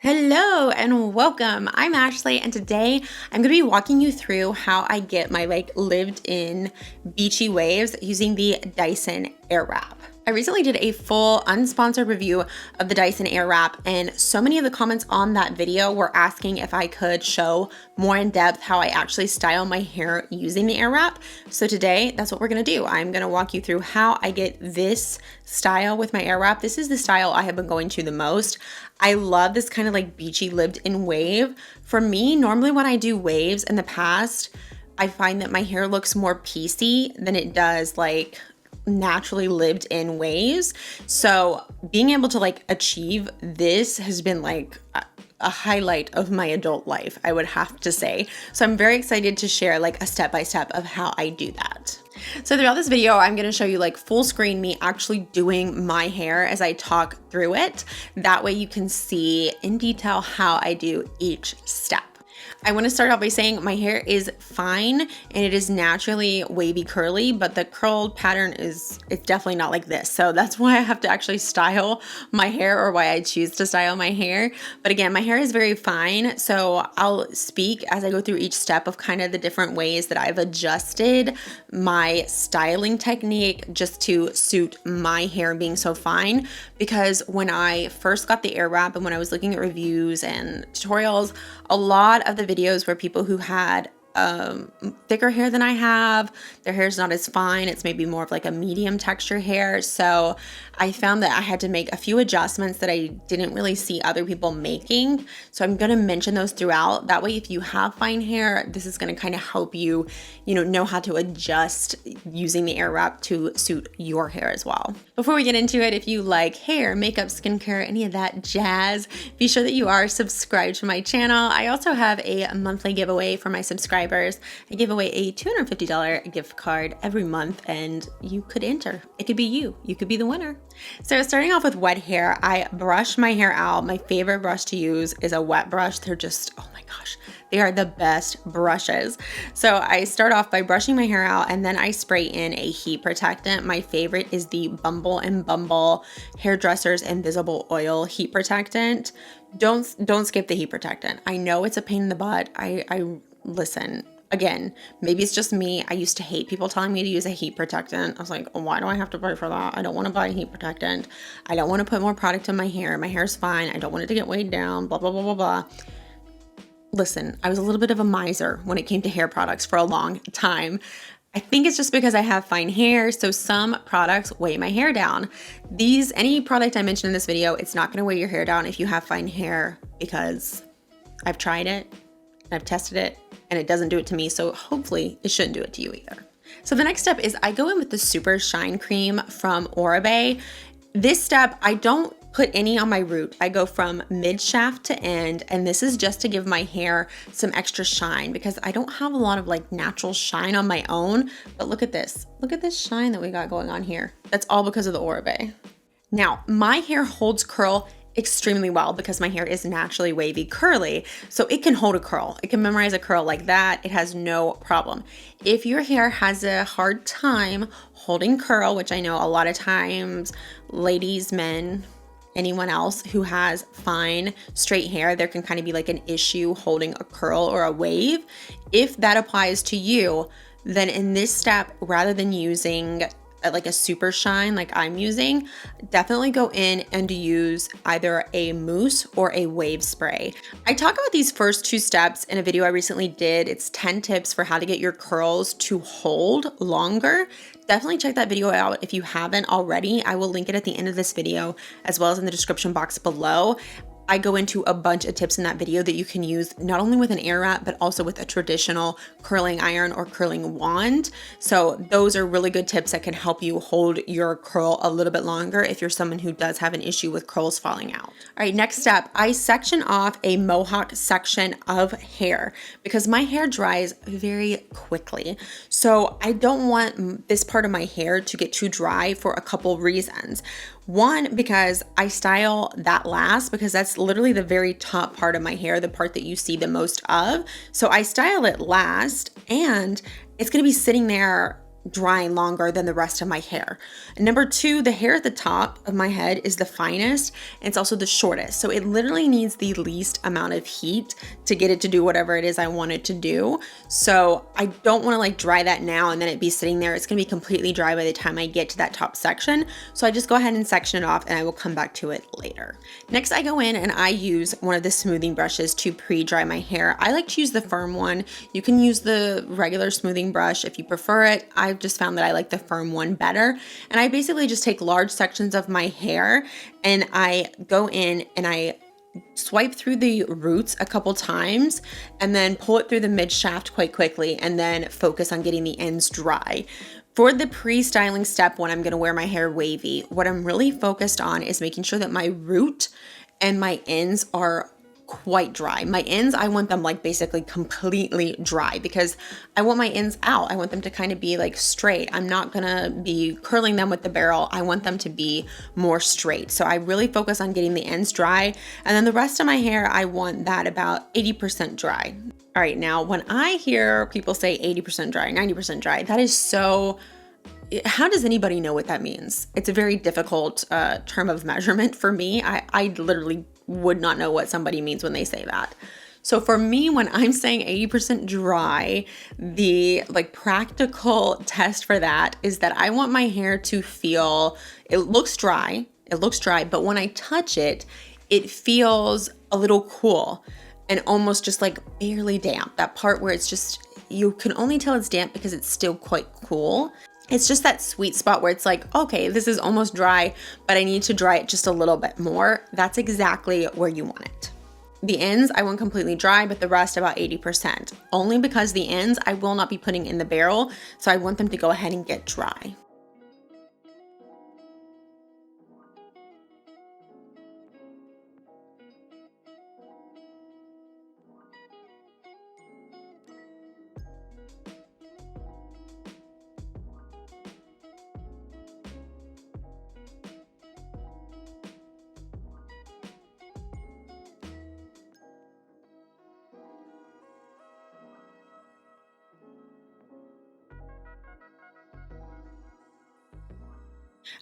Hello and welcome. I'm Ashley and today I'm going to be walking you through how I get my lived in beachy waves using the Dyson Airwrap. I recently did a full unsponsored review of the Dyson Airwrap and so many of the comments on that video were asking if I could show more in depth how I actually style my hair using the Airwrap. So today that's what we're going to do. I'm going to walk you through how I get this style with my Airwrap. This is the style I have been going to the most. I love this kind of beachy lived in wave. For me, normally when I do waves in the past, I find that my hair looks more piecey than it does naturally lived in waves. So being able to achieve this has been a highlight of my adult life, I would have to say. So I'm very excited to share a step-by-step of how I do that. So throughout this video, I'm going to show you full screen me actually doing my hair as I talk through it. That way you can see in detail how I do each step. I want to start off by saying my hair is fine and it is naturally wavy curly, but the curled pattern it's definitely not like this. So that's why I have to actually style my hair, or why I choose to style my hair. But again, my hair is very fine. So I'll speak as I go through each step of kind of the different ways that I've adjusted my styling technique just to suit my hair being so fine. Because when I first got the Airwrap and when I was looking at reviews and tutorials, a lot of the videos were people who had thicker hair than I have. Their hair is not as fine. It's maybe more of a medium texture hair. So I found that I had to make a few adjustments that I didn't really see other people making. So I'm going to mention those throughout. That way, if you have fine hair, this is going to kind of help you, know how to adjust using the Airwrap to suit your hair as well. Before we get into it, if you like hair, makeup, skincare, any of that jazz, be sure that you are subscribed to my channel. I also have a monthly giveaway for my subscribers. I give away a $250 gift card every month and you could enter. It could be you. You could be the winner. So starting off with wet hair, I brush my hair out. My favorite brush to use is a wet brush. They're just, oh my gosh, they are the best brushes. So I start off by brushing my hair out and then I spray in a heat protectant. My favorite is the Bumble and Bumble Hairdresser's Invisible Oil Heat Protectant. Don't skip the heat protectant. I know it's a pain in the butt. Listen, again, maybe it's just me. I used to hate people telling me to use a heat protectant. I was like, oh, why do I have to pay for that? I don't want to buy a heat protectant. I don't want to put more product in my hair. My hair's fine. I don't want it to get weighed down, blah, blah, blah, blah, blah. Listen, I was a little bit of a miser when it came to hair products for a long time. I think it's just because I have fine hair, so some products weigh my hair down. Any product I mentioned in this video, it's not going to weigh your hair down if you have fine hair, because I've tried it, I've tested it, and it doesn't do it to me, so hopefully it shouldn't do it to you either. So the next step is I go in with the Super Shine Cream from Oribe. This step, I don't put any on my root. I go from mid shaft to end, and this is just to give my hair some extra shine because I don't have a lot of natural shine on my own. But look at this. Look at this shine that we got going on here. That's all because of the Oribe. Now, my hair holds curl extremely well because my hair is naturally wavy curly, so it can hold a curl. It can memorize a curl like that. It has no problem. If your hair has a hard time holding curl, which I know a lot of times ladies, men, anyone else who has fine straight hair, there can kind of be an issue holding a curl or a wave. If that applies to you, then in this step, rather than using a super shine like I'm using, definitely go in and use either a mousse or a wave spray. I talk about these first two steps in a video I recently did. It's 10 tips for how to get your curls to hold longer. Definitely check that video out if you haven't already. I will link it at the end of this video as well as in the description box below. I go into a bunch of tips in that video that you can use not only with an Airwrap, but also with a traditional curling iron or curling wand. So those are really good tips that can help you hold your curl a little bit longer if you're someone who does have an issue with curls falling out. All right, next step, I section off a mohawk section of hair because my hair dries very quickly. So I don't want this part of my hair to get too dry for a couple reasons. One, because I style that last because that's literally the very top part of my hair, the part that you see the most of. So I style it last and it's going to be sitting there drying longer than the rest of my hair. And number two, the hair at the top of my head is the finest and it's also the shortest. So it literally needs the least amount of heat to get it to do whatever it is I want it to do. So I don't want to like dry that now and then it be sitting there. It's going to be completely dry by the time I get to that top section. So I just go ahead and section it off and I will come back to it later. Next, I go in and I use one of the smoothing brushes to pre-dry my hair. I like to use the firm one. You can use the regular smoothing brush if you prefer it. I've just found that I like the firm one better. And I basically just take large sections of my hair and I go in and I swipe through the roots a couple times and then pull it through the mid shaft quite quickly and then focus on getting the ends dry. For the pre-styling step when I'm going to wear my hair wavy, what I'm really focused on is making sure that my root and my ends are quite dry. My ends, I want them like basically completely dry because I want my ends out. I want them to kind of be like straight. I'm not gonna be curling them with the barrel. I want them to be more straight. So I really focus on getting the ends dry. And then the rest of my hair, I want that about 80% dry. All right, now when I hear people say 80% dry, 90% dry, that is so, how does anybody know what that means? It's a very difficult term of measurement for me. I literally would not know what somebody means when they say that. So for me, when I'm saying 80% dry, the like practical test for that is that I want my hair to feel, it looks dry, but when I touch it, it feels a little cool and almost just like barely damp. That part where it's just, you can only tell it's damp because it's still quite cool. It's just that sweet spot where it's like, okay, this is almost dry, but I need to dry it just a little bit more. That's exactly where you want it. The ends, I want completely dry, but the rest about 80%. Only because the ends, I will not be putting in the barrel, so I want them to go ahead and get dry.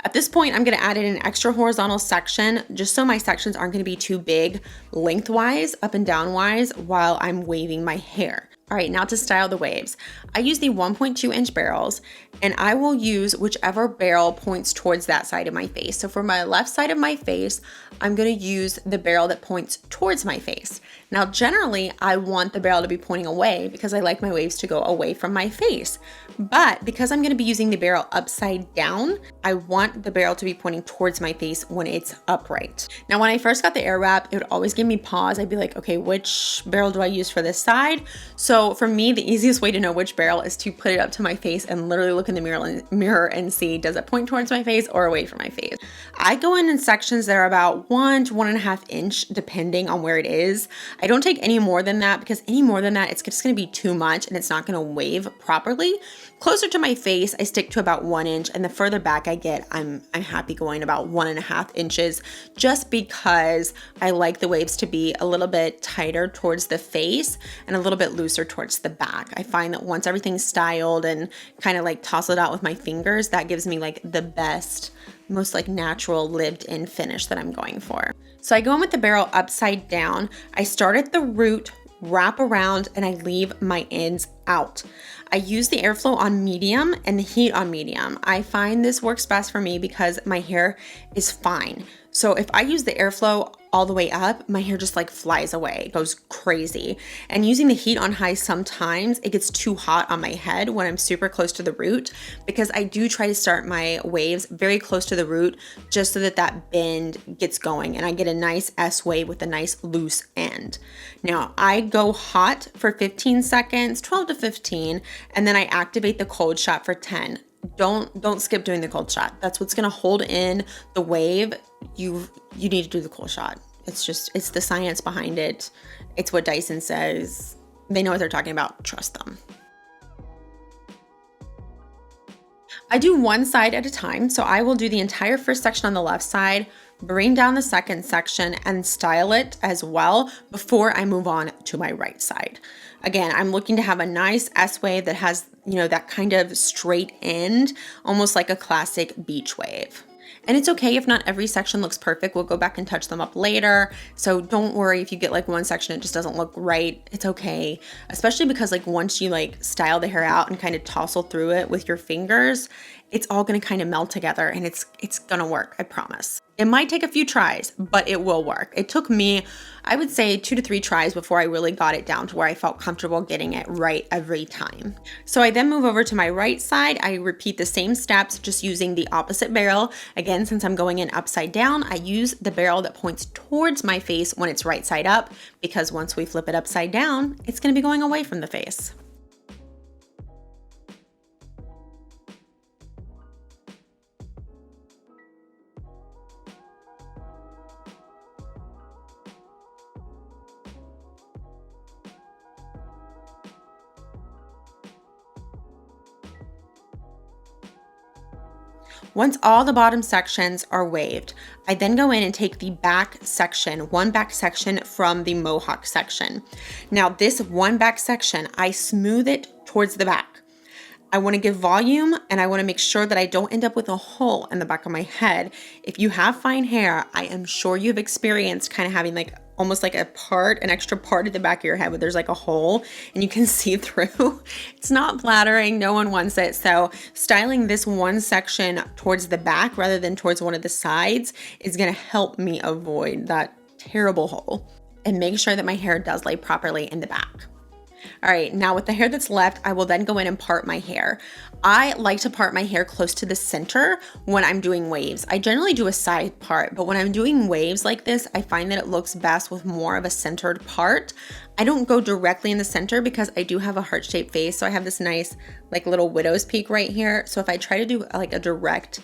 At this point, I'm going to add in an extra horizontal section just so my sections aren't going to be too big lengthwise, up and down wise while I'm waving my hair. All right, now to style the waves. I use the 1.2-inch barrels and I will use whichever barrel points towards that side of my face. So for my left side of my face, I'm going to use the barrel that points towards my face. Now, generally, I want the barrel to be pointing away because I like my waves to go away from my face. But because I'm going to be using the barrel upside down, I want the barrel to be pointing towards my face when it's upright. Now, when I first got the Airwrap, it would always give me pause. I'd be like, okay, which barrel do I use for this side? So for me, the easiest way to know which barrel is to put it up to my face and literally look in the mirror and see, does it point towards my face or away from my face? I go in sections that are about 1 to 1.5 inch, depending on where it is. I don't take any more than that because any more than that, it's just going to be too much and it's not going to wave properly. Closer to my face, I stick to about 1 inch, and the further back I get, I'm happy going about 1.5 inches, just because I like the waves to be a little bit tighter towards the face and a little bit looser towards the back. I find that once everything's styled and kind of like toss it out with my fingers, that gives me like the best, most like natural lived in finish that I'm going for. So I go in with the barrel upside down. I start at the root, wrap around, and I leave my ends out. I use the airflow on medium and the heat on medium. I find this works best for me because my hair is fine. So if I use the airflow all the way up, my hair just like flies away. It goes crazy. And using the heat on high, sometimes it gets too hot on my head when I'm super close to the root, because I do try to start my waves very close to the root just so that that bend gets going and I get a nice S wave with a nice loose end. Now I go hot for 15 seconds, 12 to 15, and then I activate the cold shot for 10. Don't skip doing the cold shot. That's what's gonna hold in the wave. You need to do the cold shot. It's the science behind it. It's what Dyson says. They know what they're talking about. Trust them. I do one side at a time. So I will do the entire first section on the left side, bring down the second section and style it as well before I move on to my right side. Again, I'm looking to have a nice S-wave that has, that kind of straight end, almost like a classic beach wave. And it's okay if not every section looks perfect. We'll go back and touch them up later. So don't worry if you get like one section, it just doesn't look right. It's okay. Especially because like once you like style the hair out and kind of tousle through it with your fingers, it's all gonna kind of meld together and it's gonna work, I promise. It might take a few tries, but it will work. It took me, I would say 2 to 3 tries before I really got it down to where I felt comfortable getting it right every time. So I then move over to my right side. I repeat the same steps, just using the opposite barrel. Again, since I'm going in upside down, I use the barrel that points towards my face when it's right side up, because once we flip it upside down, it's gonna be going away from the face. Once all the bottom sections are waved, I then go in and take the back section, one back section from the mohawk section. Now this one back section, I smooth it towards the back. I want to give volume and I want to make sure that I don't end up with a hole in the back of my head. If you have fine hair, I am sure you've experienced kind of having like almost like an extra part at the back of your head where there's like a hole and you can see through. It's not flattering, no one wants it. So styling this one section towards the back rather than towards one of the sides is gonna help me avoid that terrible hole and make sure that my hair does lay properly in the back. All right, now with the hair that's left, I will then go in and part my hair. I like to part my hair close to the center when I'm doing waves. I generally do a side part, but when I'm doing waves like this, I find that it looks best with more of a centered part. I don't go directly in the center because I do have a heart-shaped face, so I have this nice like little widow's peak right here. So if I try to do like a direct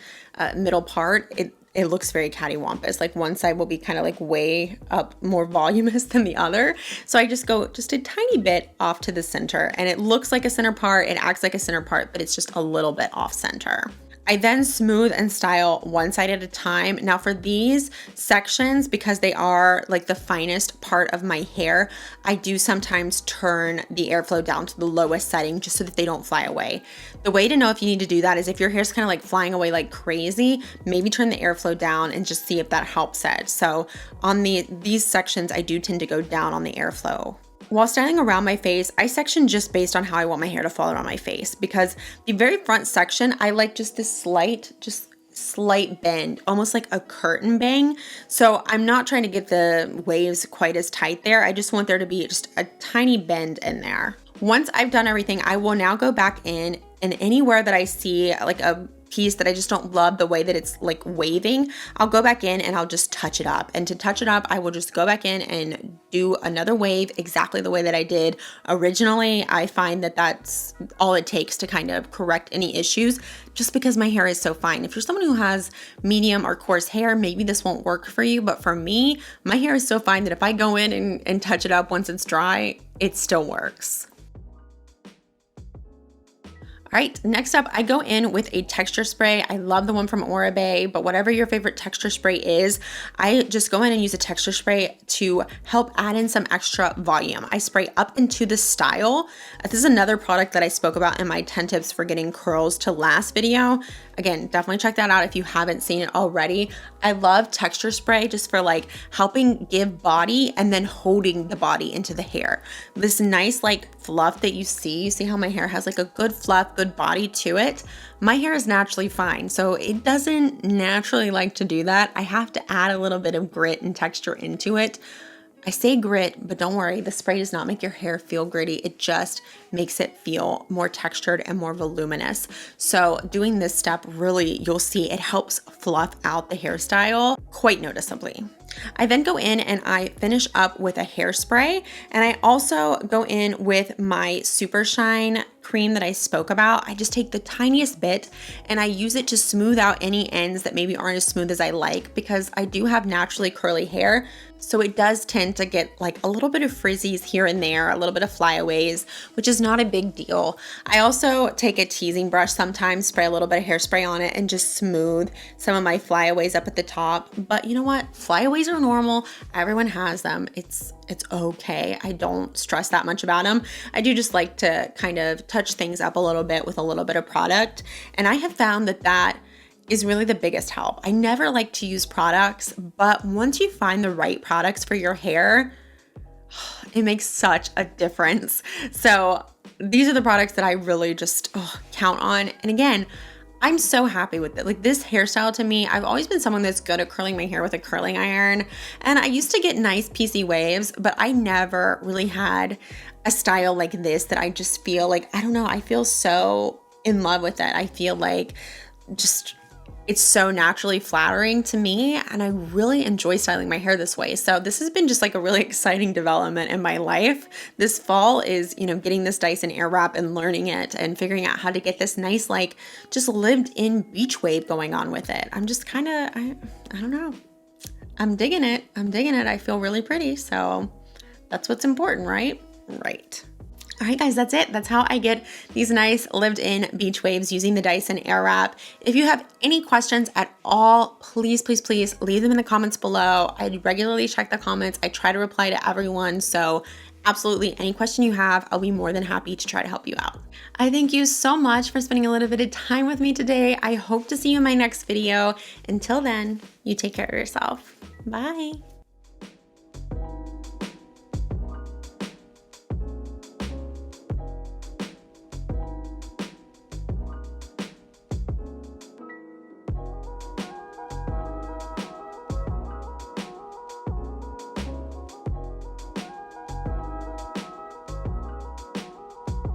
middle part, it looks very cattywampus. Like one side will be kind of like way up more voluminous than the other. So I just go just a tiny bit off to the center and it looks like a center part, it acts like a center part, but it's just a little bit off center. I then smooth and style one side at a time. Now for these sections, because they are like the finest part of my hair, I do sometimes turn the airflow down to the lowest setting just so that they don't fly away. The way to know if you need to do that is if your hair's kind of like flying away like crazy, maybe turn the airflow down and just see if that helps it. So on these sections, I do tend to go down on the airflow. While styling around my face, I section just based on how I want my hair to fall around my face, because the very front section, I like just this slight bend, almost like a curtain bang. So I'm not trying to get the waves quite as tight there. I just want there to be just a tiny bend in there. Once I've done everything, I will now go back in and anywhere that I see like a piece that I just don't love the way that it's like waving, I'll go back in and I'll just touch it up. And to touch it up, I will just go back in and do another wave exactly the way that I did originally. I find that that's all it takes to kind of correct any issues, just because my hair is so fine. If you're someone who has medium or coarse hair, maybe this won't work for you. But for me, my hair is so fine that if I go in and touch it up once it's dry, it still works. All right, next up, I go in with a texture spray. I love the one from Oribe, but whatever your favorite texture spray is, I just go in and use a texture spray to help add in some extra volume. I spray up into the style. This is another product that I spoke about in my 10 tips for getting curls to last video. Again, definitely check that out if you haven't seen it already. I love texture spray just for like helping give body and then holding the body into the hair. This nice like fluff that you see how my hair has like a good fluff, good body to it. My hair is naturally fine, so it doesn't naturally like to do that. I have to add a little bit of grit and texture into it. I say grit, but don't worry, the spray does not make your hair feel gritty. It just makes it feel more textured and more voluminous. So doing this step, really, you'll see it helps fluff out the hairstyle quite noticeably. I then go in and I finish up with a hairspray, and I also go in with my Super Shine cream that I spoke about. I just take the tiniest bit and I use it to smooth out any ends that maybe aren't as smooth as I like, because I do have naturally curly hair. So it does tend to get like a little bit of frizzies here and there, a little bit of flyaways, which is not a big deal. I also take a teasing brush sometimes, spray a little bit of hairspray on it and just smooth some of my flyaways up at the top. But you know what? Flyaways are normal. Everyone has them. It's okay. I don't stress that much about them. I do just like to kind of touch things up a little bit with a little bit of product. And I have found that is really the biggest help. I never like to use products, but once you find the right products for your hair, it makes such a difference. So these are the products that I really just count on. And again, I'm so happy with it. Like this hairstyle to me, I've always been someone that's good at curling my hair with a curling iron. And I used to get nice piecey waves, but I never really had a style like this that I just feel like, I don't know, I feel so in love with it. I feel like just it's so naturally flattering to me, and I really enjoy styling my hair this way. So this has been just like a really exciting development in my life. This fall is, getting this Dyson Airwrap and learning it and figuring out how to get this nice, like just lived in beach wave going on with it. I'm just kind of, I don't know. I'm digging it. I feel really pretty. So that's what's important, right? Right. All right, guys, that's it. That's how I get these nice lived-in beach waves using the Dyson Airwrap. If you have any questions at all, please, please, please leave them in the comments below. I regularly check the comments. I try to reply to everyone. So absolutely any question you have, I'll be more than happy to try to help you out. I thank you so much for spending a little bit of time with me today. I hope to see you in my next video. Until then, you take care of yourself. Bye.